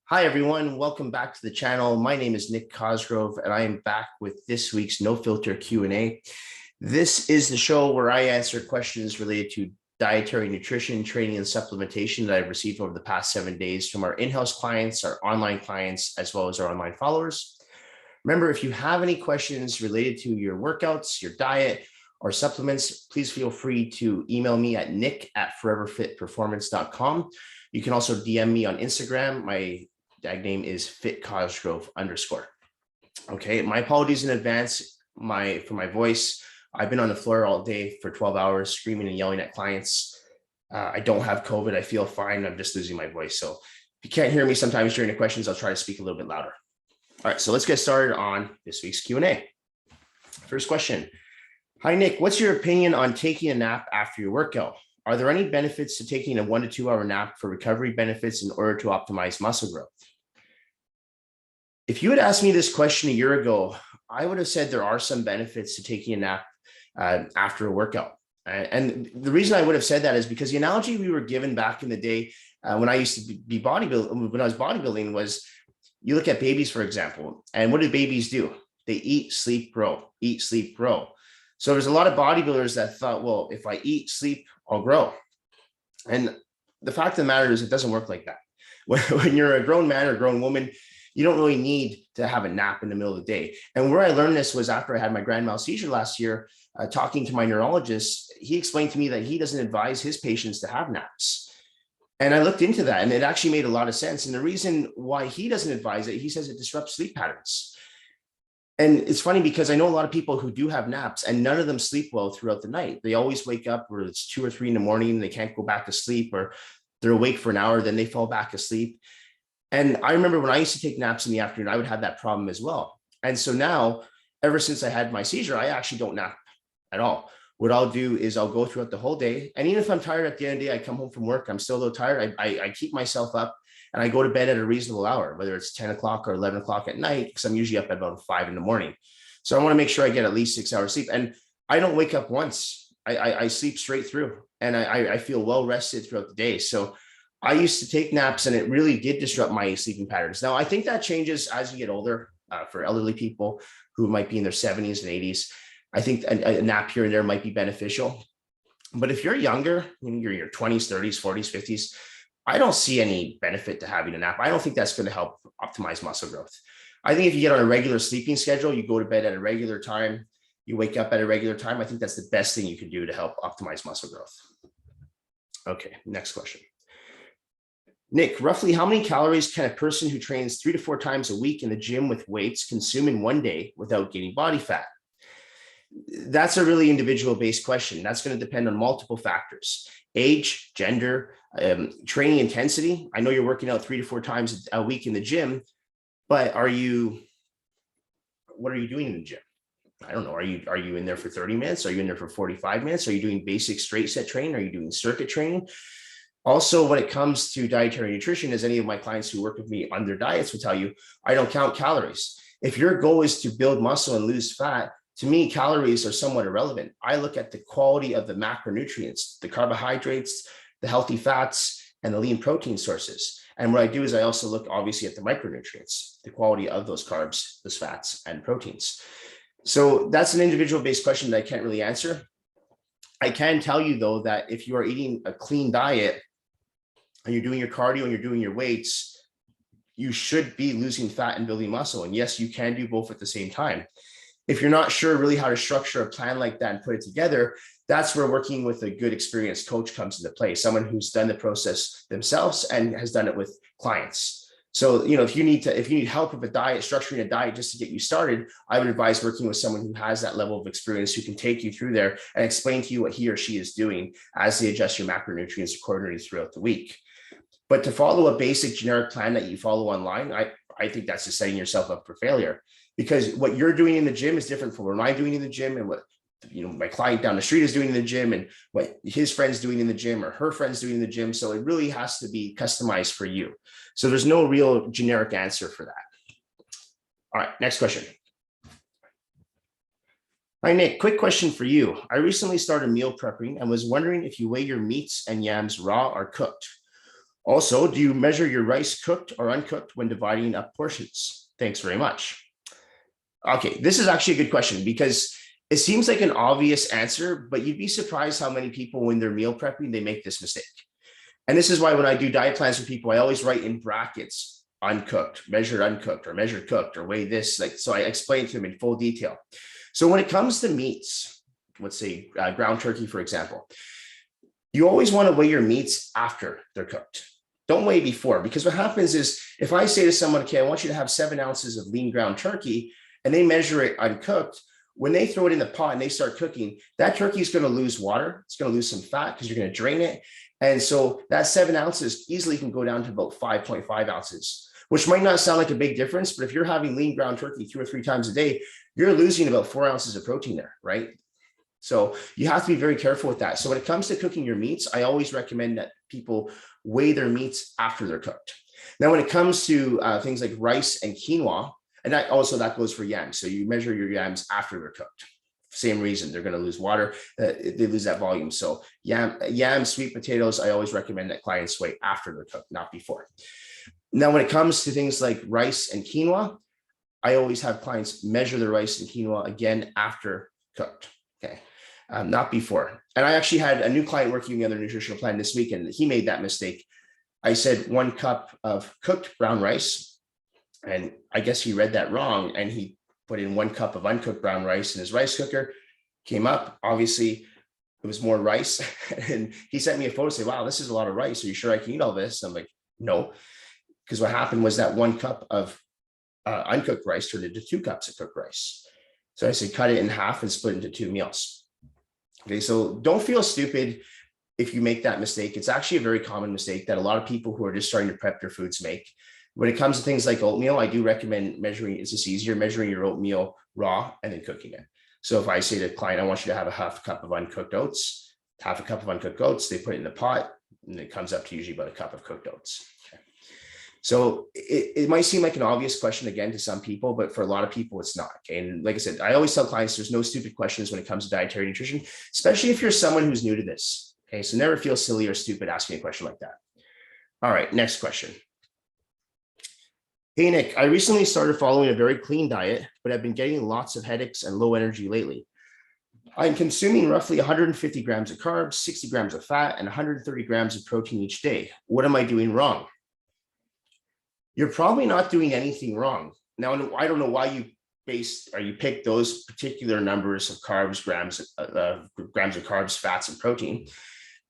Hi, everyone. Welcome back to the channel. My name is Nick Cosgrove, and I am back with this week's No Filter Q&A. This is the show where I answer questions related to dietary nutrition, training, and supplementation that I've received over the past 7 days from our in-house clients, our online clients, as well as our online followers. Remember, if you have any questions related to your workouts, your diet, or supplements, please feel free to email me at nick@foreverfitperformance.com. You can also DM me on Instagram. My tag name is fitcosgrove_. Okay, my apologies in advance for my voice. I've been on the floor all day for 12 hours screaming and yelling at clients. I don't have COVID. I feel fine. I'm just losing my voice. So if you can't hear me sometimes during the questions, I'll try to speak a little bit louder. All right, so let's get started on this week's Q&A. First question. Hi, Nick. What's your opinion on taking a nap after your workout? Are there any benefits to taking a 1 to 2 hour nap for recovery benefits in order to optimize muscle growth? If you had asked me this question a year ago, I would have said there are some benefits to taking a nap after a workout. And the reason I would have said that is because the analogy we were given back in the day when I used to be bodybuilding, when I was bodybuilding, was you look at babies, for example, and what do babies do? They eat, sleep, grow, eat, sleep, grow. So there's a lot of bodybuilders that thought, well, if I eat, sleep, I'll grow. And the fact of the matter is it doesn't work like that. When you're a grown man or grown woman, you don't really need to have a nap in the middle of the day. And where I learned this was after I had my grand mal seizure last year, talking to my neurologist, he explained to me that he doesn't advise his patients to have naps. And I looked into that and it actually made a lot of sense. And the reason why he doesn't advise it, he says it disrupts sleep patterns. And it's funny because I know a lot of people who do have naps and none of them sleep well throughout the night. They always wake up where it's 2 or 3 in the morning and they can't go back to sleep, or they're awake for an hour, then they fall back asleep. And I remember when I used to take naps in the afternoon, I would have that problem as well. And so now, ever since I had my seizure, I actually don't nap at all. What I'll do is I'll go throughout the whole day. And even if I'm tired at the end of the day, I come home from work, I'm still a little tired. I keep myself up and I go to bed at a reasonable hour, whether it's 10 o'clock or 11 o'clock at night, because I'm usually up at about 5 in the morning. So I want to make sure I get at least 6 hours sleep. And I don't wake up once. I sleep straight through and I feel well rested throughout the day. So I used to take naps and it really did disrupt my sleeping patterns. Now, I think that changes as you get older. For elderly people who might be in their 70s and 80s, I think a nap here and there might be beneficial. But if you're younger, you're in your 20s, 30s, 40s, 50s, I don't see any benefit to having a nap. I don't think that's going to help optimize muscle growth. I think if you get on a regular sleeping schedule, you go to bed at a regular time, you wake up at a regular time, I think that's the best thing you can do to help optimize muscle growth. Okay, next question. Nick, roughly how many calories can a person who trains 3 to 4 times a week in the gym with weights consume in one day without gaining body fat? That's a really individual-based question. That's going to depend on multiple factors: age, gender, training intensity. I know you're working out 3 to 4 times a week in the gym, but what are you doing in the gym? I don't know. Are you in there for 30 minutes? Are you in there for 45 minutes? Are you doing basic straight set training? Are you doing circuit training? Also, when it comes to dietary nutrition, as any of my clients who work with me on their diets will tell you, I don't count calories. If your goal is to build muscle and lose fat, to me, calories are somewhat irrelevant. I look at the quality of the macronutrients, the carbohydrates, the healthy fats, and the lean protein sources. And what I do is I also look obviously at the micronutrients, the quality of those carbs, those fats, and proteins. So that's an individual-based question that I can't really answer. I can tell you, though, that if you are eating a clean diet, and you're doing your cardio and you're doing your weights, you should be losing fat and building muscle. And yes, you can do both at the same time. If you're not sure really how to structure a plan like that and put it together, that's where working with a good experienced coach comes into play, someone who's done the process themselves and has done it with clients. So, if you need help with a diet, structuring a diet just to get you started, I would advise working with someone who has that level of experience, who can take you through there and explain to you what he or she is doing as they adjust your macronutrients accordingly throughout the week. But to follow a basic generic plan that you follow online, I think that's just setting yourself up for failure, because what you're doing in the gym is different from what I'm doing in the gym, and what my client down the street is doing in the gym, and what his friend's doing in the gym or her friend's doing in the gym. So it really has to be customized for you. So there's no real generic answer for that. All right, next question. Hi, Nick, quick question for you. I recently started meal prepping and was wondering if you weigh your meats and yams raw or cooked. Also, do you measure your rice cooked or uncooked when dividing up portions? Thanks very much. Okay, this is actually a good question because it seems like an obvious answer, but you'd be surprised how many people, when they're meal prepping, they make this mistake. And this is why when I do diet plans for people, I always write in brackets, uncooked, or measured cooked, or weigh this. Like, so I explain to them in full detail. So when it comes to meats, let's say ground turkey, for example, you always want to weigh your meats after they're cooked. Don't weigh before, because what happens is if I say to someone, okay, I want you to have 7 ounces of lean ground turkey, and they measure it uncooked, when they throw it in the pot and they start cooking, that turkey is going to lose water. It's going to lose some fat because you're going to drain it. And so that 7 ounces easily can go down to about 5.5 ounces, which might not sound like a big difference, but if you're having lean ground turkey 2 or 3 times a day, you're losing about 4 ounces of protein there, right? So you have to be very careful with that. So when it comes to cooking your meats, I always recommend that people weigh their meats after they're cooked. Now, when it comes to things like rice and quinoa, and that goes for yams. So you measure your yams after they're cooked. Same reason, they're going to lose water. They lose that volume. So yams, sweet potatoes, I always recommend that clients weigh after they're cooked, not before. Now, when it comes to things like rice and quinoa, I always have clients measure the rice and quinoa again after cooked. Okay. Not before. And I actually had a new client working on their nutritional plan this week, and he made that mistake. I said 1 cup of cooked brown rice, and I guess he read that wrong, and he put in 1 cup of uncooked brown rice in his rice cooker. Came up, obviously, it was more rice. And he sent me a photo, say, wow, this is a lot of rice. Are you sure I can eat all this? I'm like, no, because what happened was that 1 cup of uncooked rice turned into 2 cups of cooked rice. So I said, cut it in half and split into 2 meals. Okay, so don't feel stupid if you make that mistake. It's actually a very common mistake that a lot of people who are just starting to prep their foods make. When it comes to things like oatmeal, I do recommend measuring. It's just easier measuring your oatmeal raw and then cooking it. So if I say to a client, I want you to have a half cup of uncooked oats, half a cup of uncooked oats, they put it in the pot, and it comes up to usually about a cup of cooked oats. Okay. So it might seem like an obvious question again to some people, but for a lot of people, it's not. Okay. And like I said, I always tell clients there's no stupid questions when it comes to dietary nutrition, especially if you're someone who's new to this. Okay. So never feel silly or stupid asking a question like that. All right. Next question. Hey, Nick, I recently started following a very clean diet, but I've been getting lots of headaches and low energy lately. I'm consuming roughly 150 grams of carbs, 60 grams of fat, and 130 grams of protein each day. What am I doing wrong? You're probably not doing anything wrong. Now, I don't know why you pick those particular numbers of carbs, grams of carbs, fats, and protein.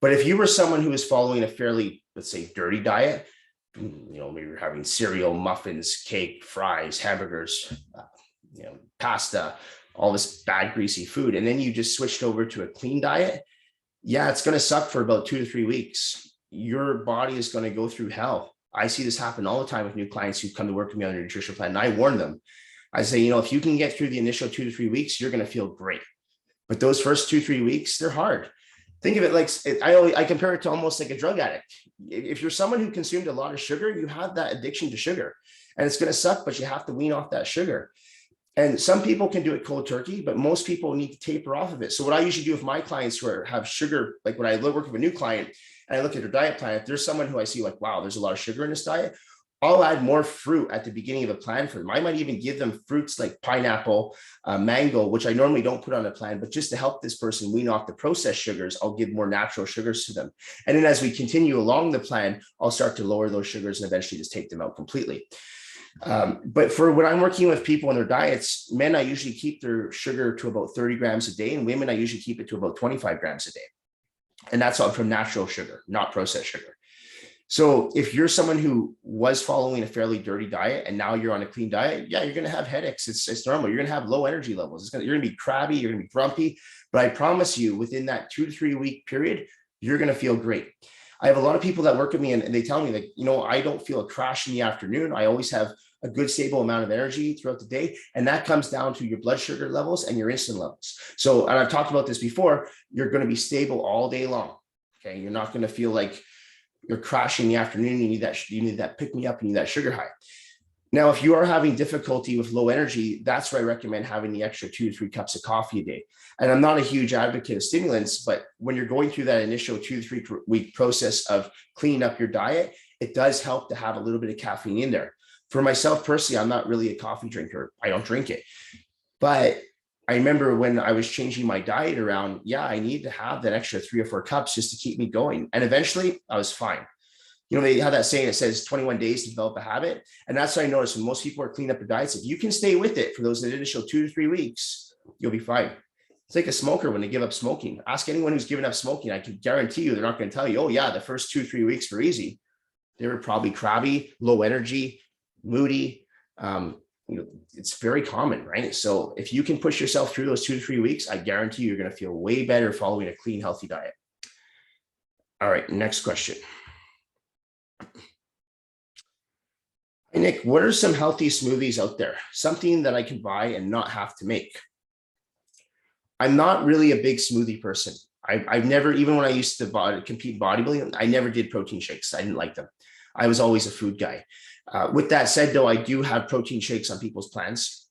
But if you were someone who is following a fairly, let's say, dirty diet, maybe you're having cereal, muffins, cake, fries, hamburgers, pasta, all this bad greasy food, and then you just switched over to a clean diet, yeah, it's going to suck for about 2 to 3 weeks. Your body is going to go through hell. I see this happen all the time with new clients who come to work with me on their nutrition plan, and I warn them. I say, if you can get through the initial 2 to 3 weeks, you're going to feel great. But those first 2-3 weeks, they're hard. Think of it like, I compare it to almost like a drug addict. If you're someone who consumed a lot of sugar, you have that addiction to sugar, and it's going to suck, but you have to wean off that sugar. And some people can do it cold turkey, but most people need to taper off of it. So what I usually do with my clients who have sugar, like when I work with a new client and I look at their diet plan, if there's someone who I see like, wow, there's a lot of sugar in this diet, I'll add more fruit at the beginning of a plan for them. I might even give them fruits like pineapple, mango, which I normally don't put on a plan, but just to help this person wean off the processed sugars, I'll give more natural sugars to them. And then as we continue along the plan, I'll start to lower those sugars and eventually just take them out completely. But for when I'm working with people on their diets, men, I usually keep their sugar to about 30 grams a day, and women, I usually keep it to about 25 grams a day. And that's all from natural sugar, not processed sugar. So if you're someone who was following a fairly dirty diet and now you're on a clean diet, yeah, you're going to have headaches. It's normal. You're going to have low energy levels. You're going to be crabby. You're going to be grumpy. But I promise you, within that 2 to 3 week period, you're going to feel great. I have a lot of people that work with me and they tell me like, I don't feel a crash in the afternoon. I always have a good stable amount of energy throughout the day. And that comes down to your blood sugar levels and your insulin levels. So, and I've talked about this before, you're going to be stable all day long. Okay. You're not going to feel like you're crashing in the afternoon. You need that pick me up, you need that sugar high. Now, if you are having difficulty with low energy, that's where I recommend having the extra 2 to 3 cups of coffee a day. And I'm not a huge advocate of stimulants, but when you're going through that initial 2 to 3 week process of cleaning up your diet, it does help to have a little bit of caffeine in there. For myself personally, I'm not really a coffee drinker. I don't drink it. But I remember when I was changing my diet around, yeah, I need to have that extra 3 or 4 cups just to keep me going. And eventually I was fine. You know, they have that saying, it says 21 days to develop a habit. And that's what I noticed when most people are cleaning up their diets. If you can stay with it for those initial 2 to 3 weeks, you'll be fine. It's like a smoker when they give up smoking. Ask anyone who's given up smoking. I can guarantee you they're not going to tell you, oh yeah, the first 2 or 3 weeks were easy. They were probably crabby, low energy, moody. You know, it's very common, right? So if you can push yourself through those 2 to 3 weeks, I guarantee you're going to feel way better following a clean, healthy diet. All right, next question. Hey, Nick, what are some healthy smoothies out there? Something that I can buy and not have to make. I'm not really a big smoothie person. I've never, even when I used to compete bodybuilding, I never did protein shakes. I didn't like them. I was always a food guy. With that said, though, I do have protein shakes on people's plans.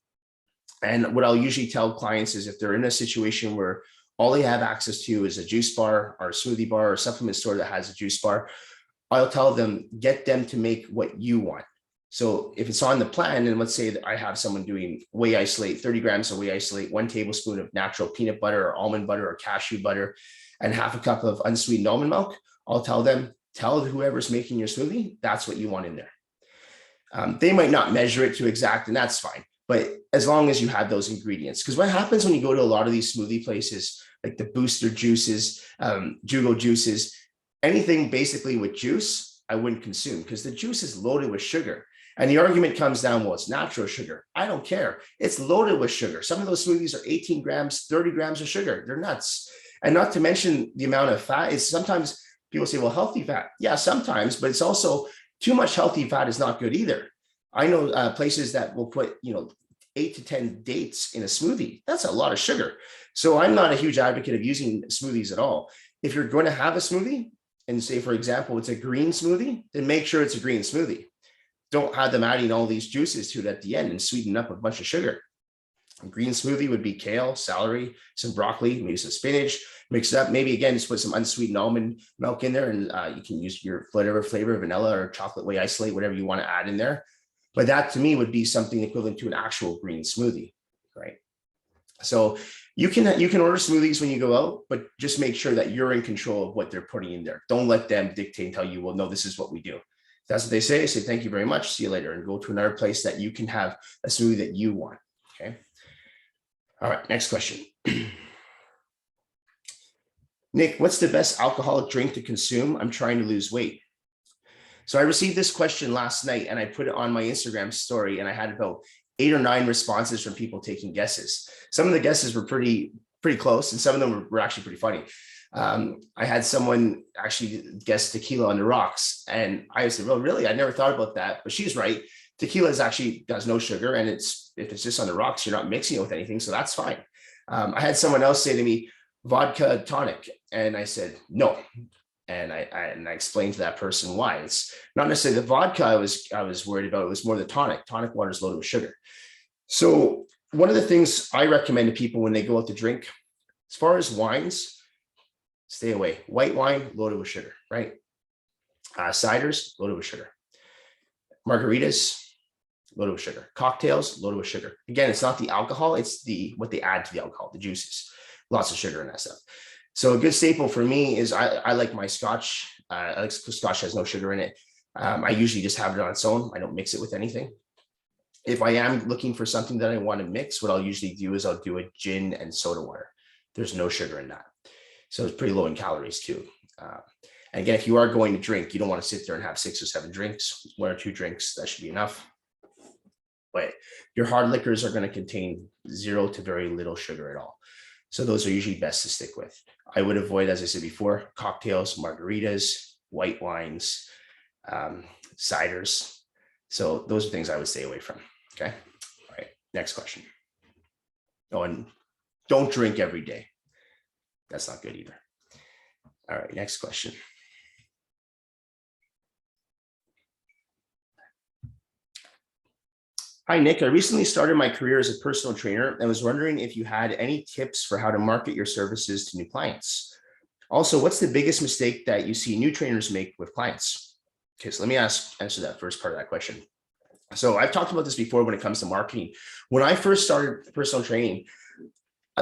And what I'll usually tell clients is if they're in a situation where all they have access to is a juice bar or a smoothie bar or a supplement store that has a juice bar, I'll tell them, get them to make what you want. So if it's on the plan, and let's say that I have someone doing whey isolate, 30 grams of whey isolate, 1 tablespoon of natural peanut butter or almond butter or cashew butter, and half a cup of unsweetened almond milk, I'll tell them, tell whoever's making your smoothie, that's what you want in there. They might not measure it to exact, and that's fine. But as long as you have those ingredients, because what happens when you go to a lot of these smoothie places, like the booster juices, Jugo juices, anything basically with juice, I wouldn't consume because the juice is loaded with sugar. And the argument comes down, well, it's natural sugar. I don't care. It's loaded with sugar. Some of those smoothies are 18 grams, 30 grams of sugar. They're nuts. And not to mention the amount of fat is sometimes people say, well, healthy fat. Yeah, sometimes, but it's also too much healthy fat is not good either. I know places that will put, 8 to 10 dates in a smoothie. That's a lot of sugar. So I'm not a huge advocate of using smoothies at all. If you're going to have a smoothie and say, for example, it's a green smoothie, then make sure it's a green smoothie. Don't have them adding all these juices to it at the end and sweeten up a bunch of sugar. A green smoothie would be kale, celery, some broccoli, maybe some spinach, mix it up. Maybe again, just put some unsweetened almond milk in there, and you can use your whatever flavor, vanilla or chocolate whey isolate, whatever you want to add in there. But that to me would be something equivalent to an actual green smoothie, right? So you can order smoothies when you go out, but just make sure that you're in control of what they're putting in there. Don't let them dictate and tell you, well, no, this is what we do. If that's what they say thank you very much, see you later, and go to another place that you can have a smoothie that you want. Okay. All right, next question. Nick, what's the best alcoholic drink to consume? I'm trying to lose weight. So I received this question last night and I put it on my Instagram story, and I had about 8 or 9 responses from people taking guesses. Some of the guesses were pretty close, and some of them were actually pretty funny. I had someone actually guess tequila on the rocks, and I said, well, really? I never thought about that, but she's right. Tequila does no sugar, and if it's just on the rocks, you're not mixing it with anything, so that's fine. I had someone else say to me, vodka tonic, and I said, no. And I explained to that person why. It's not necessarily the vodka I was worried about. It was more the tonic. Tonic water is loaded with sugar. So one of the things I recommend to people when they go out to drink, as far as wines, stay away. White wine, loaded with sugar, right? Ciders, loaded with sugar. Margaritas, loaded with sugar. Cocktails, loaded with sugar. Again, it's not the alcohol, it's what they add to the alcohol, the juices. Lots of sugar in that stuff. So a good staple for me is I like my scotch. I like scotch has no sugar in it. I usually just have it on its own. I don't mix it with anything. If I am looking for something that I want to mix, what I'll usually do is I'll do a gin and soda water. There's no sugar in that. So it's pretty low in calories too. And again, if you are going to drink, you don't want to sit there and have 6 or 7 drinks, 1 or 2 drinks, that should be enough. But your hard liquors are going to contain 0 to very little sugar at all. So those are usually best to stick with. I would avoid, as I said before, cocktails, margaritas, white wines, ciders. So those are things I would stay away from. Okay. All right. Next question. Oh, and don't drink every day. That's not good either. All right. Next question. Hi, Nick. I recently started my career as a personal trainer and was wondering if you had any tips for how to market your services to new clients. Also, what's the biggest mistake that you see new trainers make with clients? Okay, so let me answer that first part of that question. So I've talked about this before when it comes to marketing. When I first started personal training,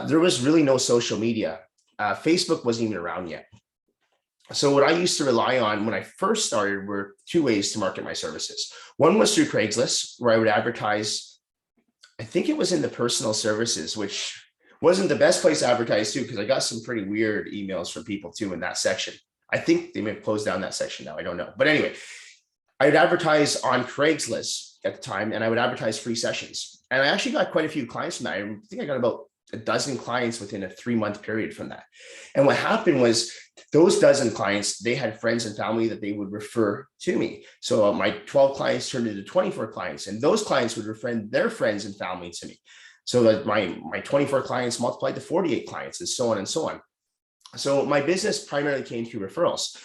there was really no social media. Facebook wasn't even around yet. So what I used to rely on when I first started were two ways to market my services. One was through Craigslist, where I would advertise. I think it was in the personal services, which wasn't the best place to advertise too, because I got some pretty weird emails from people too in that section. I think they may have closed down that section now. I don't know. But anyway, I would advertise on Craigslist at the time, and I would advertise free sessions. And I actually got quite a few clients from that. I think I got about a dozen clients within a 3-month period from that. And what happened was those dozen clients, they had friends and family that they would refer to me. So my 12 clients turned into 24 clients, and those clients would refer their friends and family to me. So that my 24 clients multiplied to 48 clients, and so on and so on. So my business primarily came through referrals.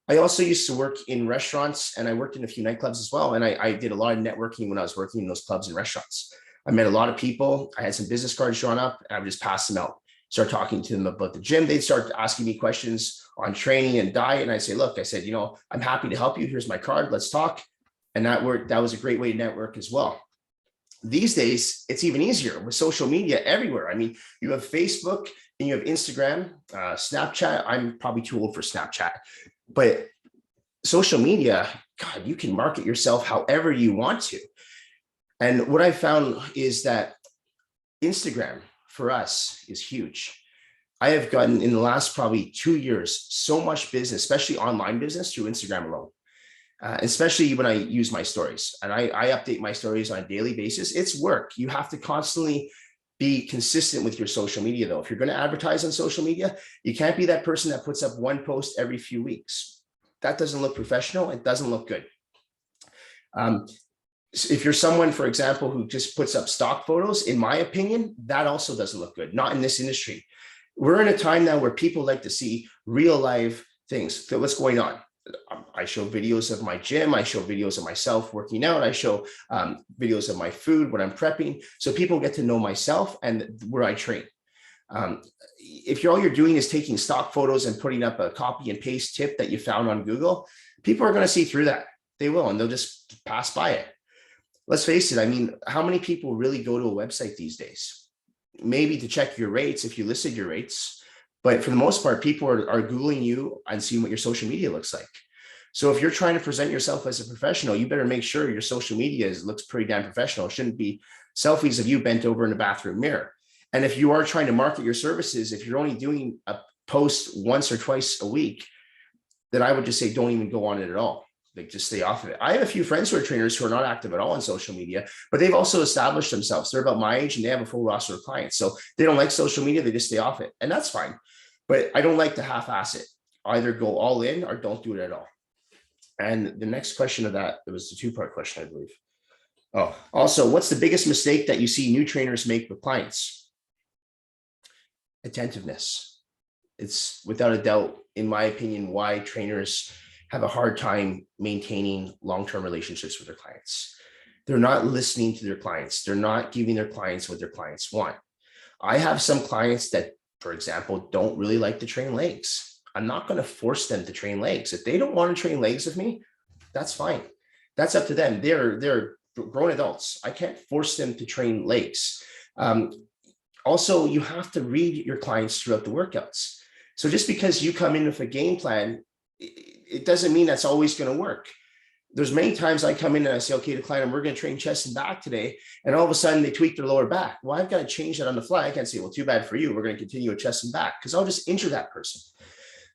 I also used to work in restaurants, and I worked in a few nightclubs as well. And I did a lot of networking when I was working in those clubs and restaurants. I met a lot of people. I had some business cards drawn up, and I would just pass them out, start talking to them about the gym. They'd start asking me questions on training and diet. And I'd say, look, I said, I'm happy to help you. Here's my card. Let's talk. And that was a great way to network as well. These days, it's even easier with social media everywhere. I mean, you have Facebook and you have Instagram, Snapchat. I'm probably too old for Snapchat, but social media, God, you can market yourself however you want to. And what I found is that Instagram for us is huge. I have gotten in the last probably 2 years so much business, especially online business, through Instagram alone. Especially when I use my stories, and I update my stories on a daily basis. It's work. You have to constantly be consistent with your social media, though. If you're going to advertise on social media, you can't be that person that puts up one post every few weeks. That doesn't look professional. It doesn't look good. If you're someone, for example, who just puts up stock photos, in my opinion, that also doesn't look good. Not in this industry. We're in a time now where people like to see real life things. What's going on? I show videos of my gym. I show videos of myself working out. I show videos of my food when I'm prepping. So people get to know myself and where I train. If all you're doing is taking stock photos and putting up a copy and paste tip that you found on Google, people are going to see through that. They will, and they'll just pass by it. Let's face it. I mean, how many people really go to a website these days? Maybe to check your rates if you listed your rates. But for the most part, people are Googling you and seeing what your social media looks like. So if you're trying to present yourself as a professional, you better make sure your social media looks pretty damn professional. It shouldn't be selfies of you bent over in a bathroom mirror. And if you are trying to market your services, if you're only doing a post once or twice a week, then I would just say don't even go on it at all. Like, just stay off of it. I have a few friends who are trainers who are not active at all on social media, but they've also established themselves. They're about my age and they have a full roster of clients. So they don't like social media. They just stay off it. And that's fine. But I don't like to half-ass it. Either go all in or don't do it at all. And the next question of that, it was a two-part question, I believe. Oh, also, what's the biggest mistake that you see new trainers make with clients? Attentiveness. It's without a doubt, in my opinion, why trainers have a hard time maintaining long-term relationships with their clients. They're not listening to their clients. They're not giving their clients what their clients want. I have some clients that, for example, don't really like to train legs. I'm not going to force them to train legs. If they don't want to train legs with me, that's fine. That's up to them. They're grown adults. I can't force them to train legs. Also, you have to read your clients throughout the workouts. So just because you come in with a game plan, it doesn't mean that's always going to work. There's many times I come in and I say, okay, the client, we're going to train chest and back today. And all of a sudden they tweak their lower back. Well, I've got to change that on the fly. I can't say, well, too bad for you. We're going to continue with chest and back because I'll just injure that person.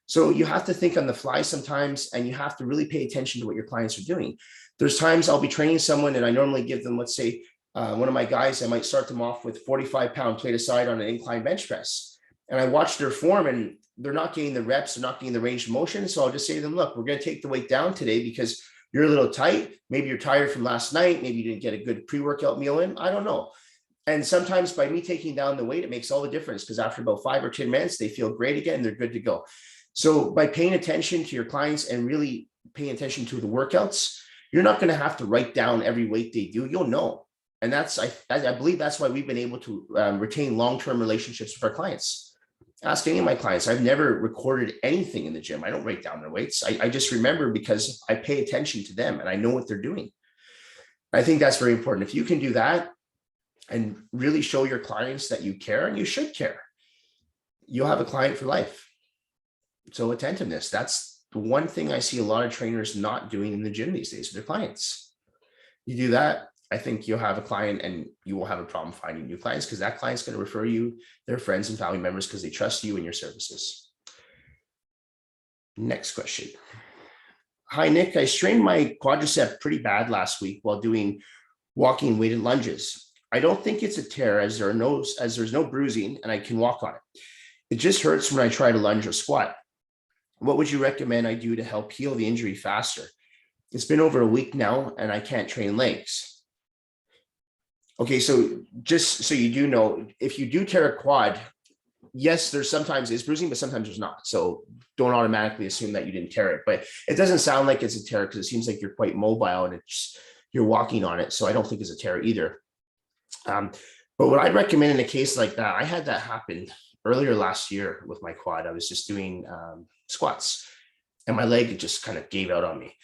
So you have to think on the fly sometimes, and you have to really pay attention to what your clients are doing. There's times I'll be training someone and I normally give them, let's say, one of my guys, I might start them off with 45-pound plate aside on an incline bench press. And I watch their form and they're not getting the reps, they're not getting the range of motion. So I'll just say to them, look, we're going to take the weight down today because you're a little tight. Maybe you're tired from last night. Maybe you didn't get a good pre-workout meal in. I don't know. And sometimes by me taking down the weight, it makes all the difference because after about 5 or 10 minutes, they feel great again. They're good to go. So by paying attention to your clients and really paying attention to the workouts, you're not going to have to write down every weight they do. You'll know. And I believe that's why we've been able to retain long-term relationships with our clients. Ask any of my clients. I've never recorded anything in the gym. I don't write down their weights. I just remember because I pay attention to them and I know what they're doing. I think that's very important. If you can do that and really show your clients that you care, and you should care, you'll have a client for life. So attentiveness, that's the one thing I see a lot of trainers not doing in the gym these days with their clients. You do that, I think you'll have a client and you will have a problem finding new clients, because that client's going to refer you their friends and family members because they trust you and your services. Next question. Hi, Nick. I strained my quadricep pretty bad last week while doing walking weighted lunges. I don't think it's a tear as there's no bruising and I can walk on it. It just hurts when I try to lunge or squat. What would you recommend I do to help heal the injury faster? It's been over a week now and I can't train legs. Okay, so just so you do know, if you do tear a quad, yes, there's sometimes is bruising, but sometimes there's not. So don't automatically assume that you didn't tear it, but it doesn't sound like it's a tear because it seems like you're quite mobile and you're walking on it. So I don't think it's a tear either. But what I'd recommend in a case like that, I had that happen earlier last year with my quad. I was just doing squats and my leg just kind of gave out on me.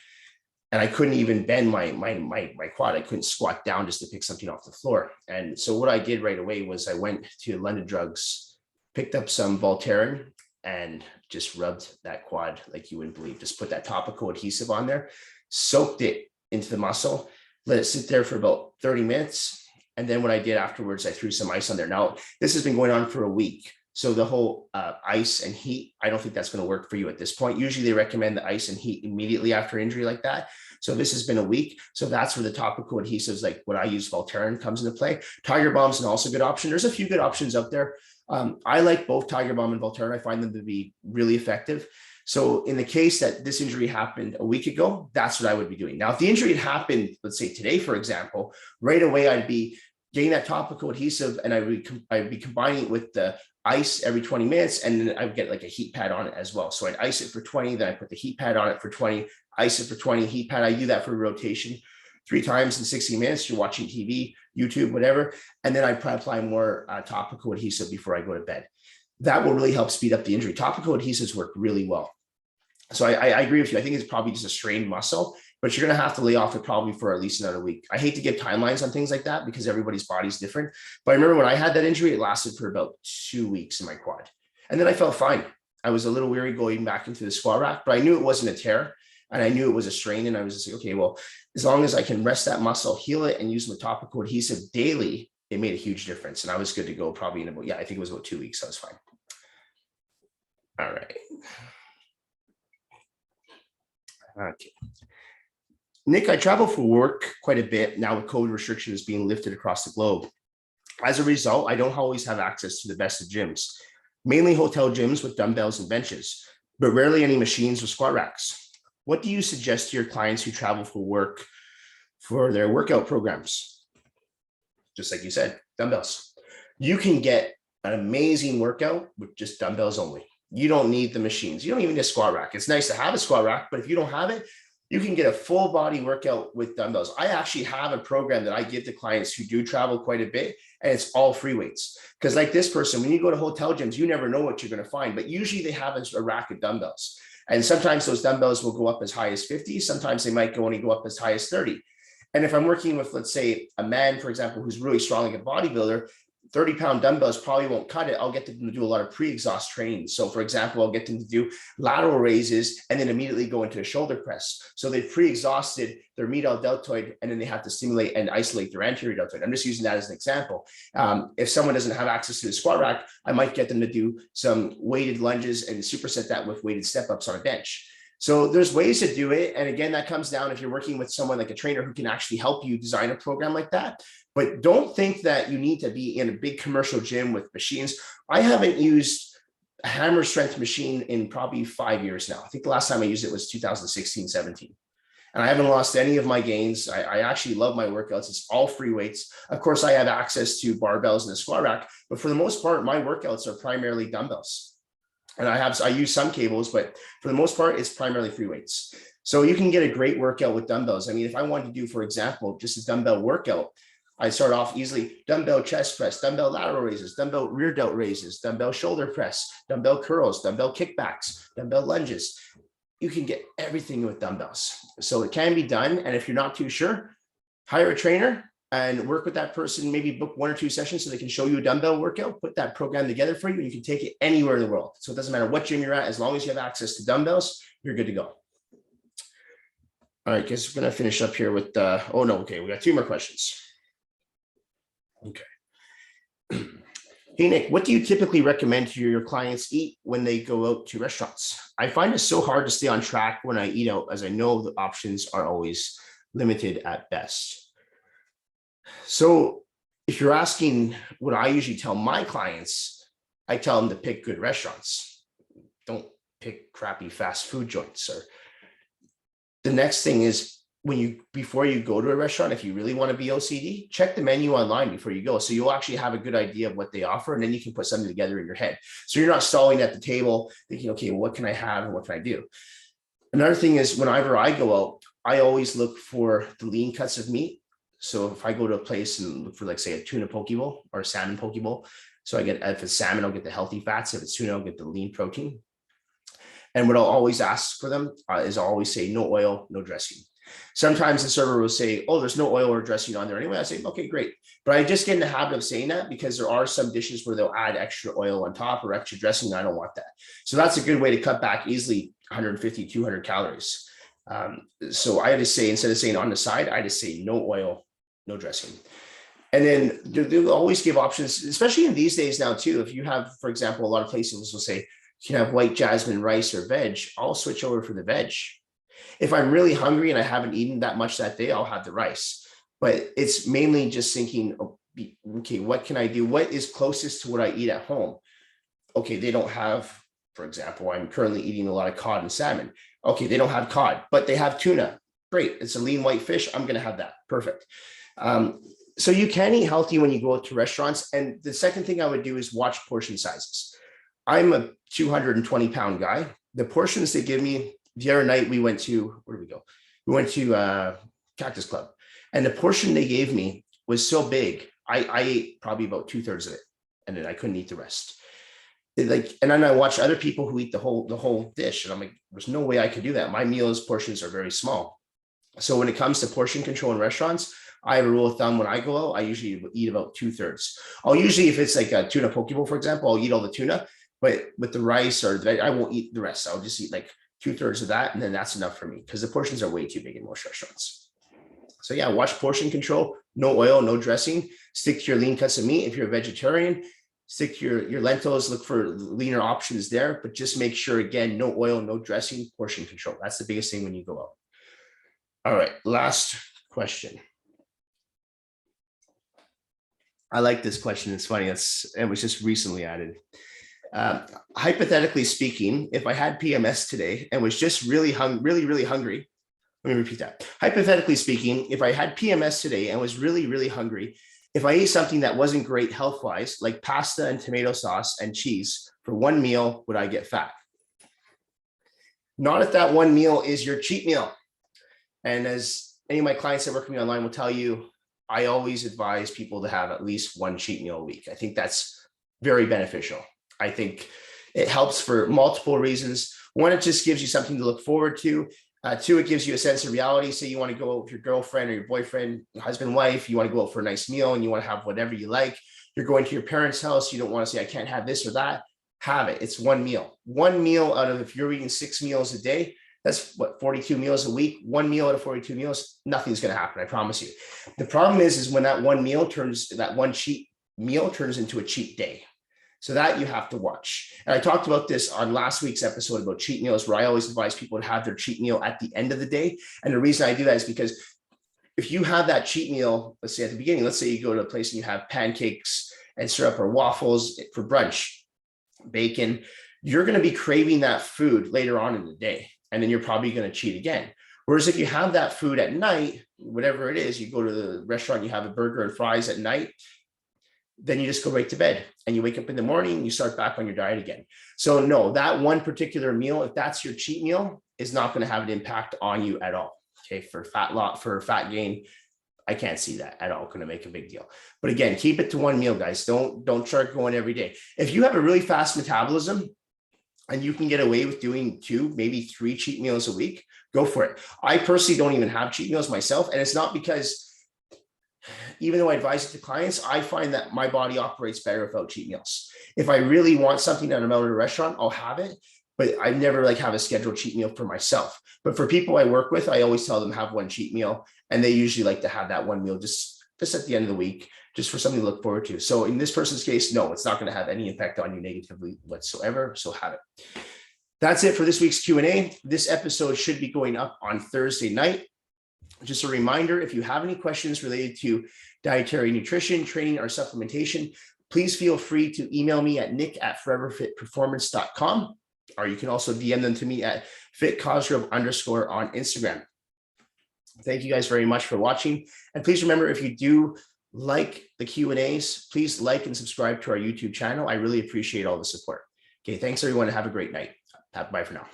And I couldn't even bend my quad. I couldn't squat down just to pick something off the floor. And so what I did right away was I went to London Drugs, picked up some Voltaren and just rubbed that quad like you wouldn't believe. Just put that topical adhesive on there, soaked it into the muscle, let it sit there for about 30 minutes. And then what I did afterwards, I threw some ice on there. Now, this has been going on for a week. So the whole ice and heat, I don't think that's going to work for you at this point. Usually they recommend the ice and heat immediately after injury like that. So this has been a week. So that's where the topical adhesives, like what I use, Voltaren, comes into play. Tiger Balm's an also good option. There's a few good options out there. I like both Tiger Balm and Voltaren. I find them to be really effective. So in the case that this injury happened a week ago, that's what I would be doing. Now, if the injury had happened, let's say today, for example, right away, I'd be getting that topical adhesive and I'd be combining it with the ice every 20 minutes. And then I would get like a heat pad on it as well. So I'd ice it for 20, then I put the heat pad on it for 20, ice it for 20, heat pad. I do that for rotation 3 times in 60 minutes. You're watching TV, YouTube, whatever. And then I apply more topical adhesive before I go to bed. That will really help speed up the injury. Topical adhesives work really well. So I agree with you. I think it's probably just a strained muscle, but you're going to have to lay off it probably for at least another week. I hate to give timelines on things like that because everybody's body's different. But I remember when I had that injury, it lasted for about 2 weeks in my quad. And then I felt fine. I was a little weary going back into the squat rack, but I knew it wasn't a tear and I knew it was a strain. And I was just like, okay, well, as long as I can rest that muscle, heal it, and use my topical adhesive daily, it made a huge difference. And I was good to go probably in about, I think it was about 2 weeks. I was fine. All right. Okay. Nick, I travel for work quite a bit now with COVID restrictions being lifted across the globe. As a result, I don't always have access to the best of gyms, mainly hotel gyms with dumbbells and benches, but rarely any machines or squat racks. What do you suggest to your clients who travel for work for their workout programs? Just like you said, dumbbells. You can get an amazing workout with just dumbbells only. You don't need the machines. You don't even need a squat rack. It's nice to have a squat rack, but if you don't have it, you can get a full body workout with dumbbells. I actually have a program that I give to clients who do travel quite a bit, and it's all free weights. Because like this person, when you go to hotel gyms, you never know what you're going to find, but usually they have a rack of dumbbells. And sometimes those dumbbells will go up as high as 50. Sometimes they might only go up as high as 30. And if I'm working with, let's say, a man, for example, who's really strong like a bodybuilder, 30-pound dumbbells probably won't cut it. I'll get them to do a lot of pre-exhaust training. So for example, I'll get them to do lateral raises and then immediately go into a shoulder press. So they've pre-exhausted their medial deltoid and then they have to stimulate and isolate their anterior deltoid. I'm just using that as an example. If someone doesn't have access to the squat rack, I might get them to do some weighted lunges and superset that with weighted step-ups on a bench. So there's ways to do it. And again, that comes down if you're working with someone like a trainer who can actually help you design a program like that. But don't think that you need to be in a big commercial gym with machines. I haven't used a hammer strength machine in probably 5 years now. I think the last time I used it was 2016, 17. And I haven't lost any of my gains. I actually love my workouts. It's all free weights. Of course, I have access to barbells and a squat rack, but for the most part, my workouts are primarily dumbbells. And I use some cables, but for the most part, it's primarily free weights. So you can get a great workout with dumbbells. I mean, if I wanted to do, for example, just a dumbbell workout, I start off easily, dumbbell chest press, dumbbell lateral raises, dumbbell rear delt raises, dumbbell shoulder press, dumbbell curls, dumbbell kickbacks, dumbbell lunges. You can get everything with dumbbells. So it can be done. And if you're not too sure, hire a trainer and work with that person, maybe book 1 or 2 sessions so they can show you a dumbbell workout, put that program together for you, and you can take it anywhere in the world. So it doesn't matter what gym you're at, as long as you have access to dumbbells, you're good to go. All right, guys, we're gonna finish up here with, we got 2 more questions. Okay. Hey, Nick, what do you typically recommend your clients eat when they go out to restaurants? I find it so hard to stay on track when I eat out, as I know the options are always limited at best. So if you're asking what I usually tell my clients, I tell them to pick good restaurants. Don't pick crappy fast food joints. Or the next thing is, before you go to a restaurant, if you really want to be OCD, check the menu online before you go. So you'll actually have a good idea of what they offer, and then you can put something together in your head. So you're not stalling at the table thinking, okay, well, what can I have and what can I do? Another thing is, whenever I go out, I always look for the lean cuts of meat. So if I go to a place and look for, like, say, a tuna poke bowl or a salmon poke bowl, so I get, if it's salmon, I'll get the healthy fats. If it's tuna, I'll get the lean protein. And what I'll always ask for them is I'll always say no oil, no dressing. Sometimes the server will say, oh, there's no oil or dressing on there anyway. I say, okay, great. But I just get in the habit of saying that because there are some dishes where they'll add extra oil on top or extra dressing. And I don't want that. So that's a good way to cut back easily 150, 200 calories. So I just say, instead of saying on the side, I just say no oil, no dressing. And then they'll always give options, especially in these days now too. If you have, for example, a lot of places will say, you can have white jasmine rice or veg. I'll switch over for the veg. If I'm really hungry and I haven't eaten that much that day, I'll have the rice. But it's mainly just thinking, okay, what can I do? What is closest to what I eat at home? Okay, they don't have, for example, I'm currently eating a lot of cod and salmon. Okay, they don't have cod, but they have tuna. Great, it's a lean white fish. I'm gonna have that, perfect. So you can eat healthy when you go out to restaurants. And the second thing I would do is watch portion sizes. I'm a 220-pound guy. The portions they give me, the other night we went to, where did we go? We went to Cactus Club, and the portion they gave me was so big. I ate probably about 2/3 of it, and then I couldn't eat the rest. And then I watched other people who eat the whole dish, and I'm like, there's no way I could do that. My meals portions are very small. So when it comes to portion control in restaurants, I have a rule of thumb. When I go out, I usually eat about 2/3. I'll usually, if it's like a tuna poke bowl, for example, I'll eat all the tuna, but with the rice or the veg, I won't eat the rest. I'll just eat like 2/3 of that, and then that's enough for me because the portions are way too big in most restaurants. So yeah, watch portion control. No oil, no dressing. Stick to your lean cuts of meat. If you're a vegetarian, stick to your lentils. Look for leaner options there, but just make sure, again, no oil, no dressing, portion control. That's the biggest thing when you go out. All right, last question. I like this question. It's funny. It was just recently added. Hypothetically speaking, if I had PMS today and was just really hungry, let me repeat that. Hypothetically speaking, if I had PMS today and was really hungry, if I ate something that wasn't great health-wise, like pasta and tomato sauce and cheese for one meal, would I get fat? Not if that one meal is your cheat meal. And as any of my clients that work with me online will tell you, I always advise people to have at least one cheat meal a week. I think that's very beneficial. I think it helps for multiple reasons. One, it just gives you something to look forward to. Two, it gives you a sense of reality. Say you want to go out with your girlfriend or your boyfriend, your husband, wife, you want to go out for a nice meal and you want to have whatever you like. You're going to your parents' house. You don't want to say, I can't have this or that. Have it. It's one meal. One meal out of, if you're eating 6 meals a day, that's what, 42 meals a week. One meal out of 42 meals, nothing's going to happen. I promise you. The problem is when that one cheat meal turns into a cheat day. So that you have to watch. And I talked about this on last week's episode about cheat meals, where I always advise people to have their cheat meal at the end of the day. And the reason I do that is because if you have that cheat meal, let's say at the beginning, let's say you go to a place and you have pancakes and syrup or waffles for brunch, bacon, you're going to be craving that food later on in the day. And then you're probably going to cheat again. Whereas if you have that food at night, whatever it is, you go to the restaurant, you have a burger and fries at night, then you just go right to bed and you wake up in the morning and you start back on your diet again. So no, that one particular meal, if that's your cheat meal, is not going to have an impact on you at all. Okay. For fat gain, I can't see that at all going to make a big deal. But again, keep it to one meal, guys. Don't start going every day. If you have a really fast metabolism and you can get away with doing 2, maybe 3 cheat meals a week, go for it. I personally don't even have cheat meals myself. And it's not because, even though I advise it to clients, I find that my body operates better without cheat meals. If I really want something and I'm out at a restaurant, I'll have it. But I never like have a scheduled cheat meal for myself. But for people I work with, I always tell them have one cheat meal. And they usually like to have that one meal just at the end of the week, just for something to look forward to. So in this person's case, no, it's not going to have any impact on you negatively whatsoever. So have it. That's it for this week's Q&A. This episode should be going up on Thursday night. Just a reminder, if you have any questions related to dietary nutrition, training, or supplementation, please feel free to email me at nick@foreverfitperformance.com. Or you can also DM them to me at fitcosgrove_ on Instagram. Thank you guys very much for watching. And please remember, if you do like the Q&As, please like and subscribe to our YouTube channel. I really appreciate all the support. Okay, thanks everyone. Have a great night. Bye for now.